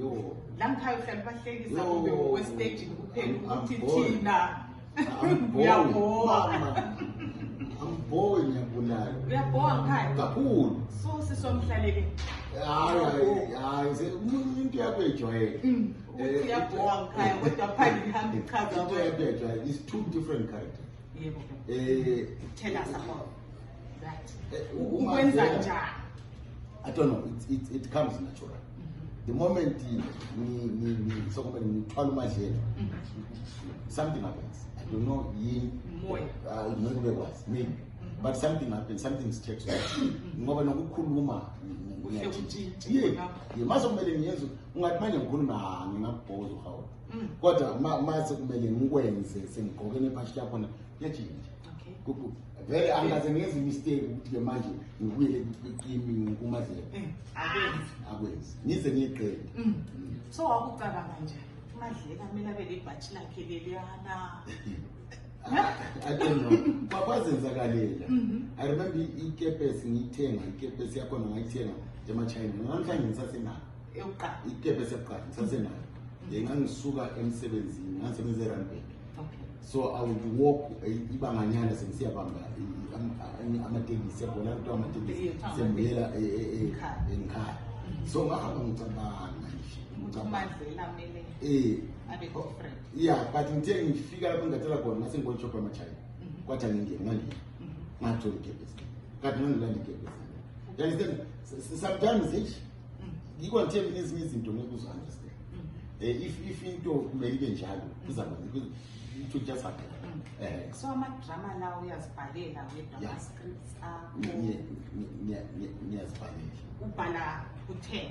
yo lamkhaya uhlala bahlekisa kube westage kuphela ukuthi thina I'm boring ngiyabulala. Uyabhoka ngikhaya Kakhulu. so sisomhlaleke Hayi umuntu yakujwayela. Uthi uyabhoka ngikhaya kodwa phandle ihambe ichaza Into is two different characters. yebo tell us about that ukwenza njani. I don't know, it comes natural. The moment something happens. I don't know, maybe. But something happens, something strikes you. Ngoba nokukhuluma mase kumele ngiyenze ungathi manje ngikhuluma ngingabhoza uhawu. Kodwa mase kumele ngikwenze sengigqoke nephashi yakho kuyajinja. Vele angaze ngenze mistake ukuthi manje ngibuyele eqini kumadlela. Akwenzi. Ngize ngiqede. So wakucabanga nje uMadlela kumele abe lebhathi lakhe leliyana. I don't know. Kwazenzakalela. I remember ikepesi ngiyithenga, ikepesi yakho ngayithenga eMachina. Namhlanje ngisasenayo. Eyokuqala. Ikepesi yokuqala ngisasenayo. Ngangisuka emsebenzini, ngisebenza eRandburg. So I would walk ibanganyana sengiyabamba amatekisi yabona ukuthi amatekisi sembuyela ekhaya. So ngahamba ngicabanga nje. uMadlela kumele abe different. Yeah, but ngithe ngifika lapho ngatela khona ngase ngibona shop eMachina. Kwathi ngingena ngale. Ngathola ikepesi. Kanti ngilanda ikepesi. You understand? Sometimes you tell me izinto ngeke uzu understand. If into kumele ibe njalo kuzaba it will just happen. So ama-drama lawo uyazibhalela wedwa ama-scripts akho. Ngiyazibhalela. Ubhala ku-10.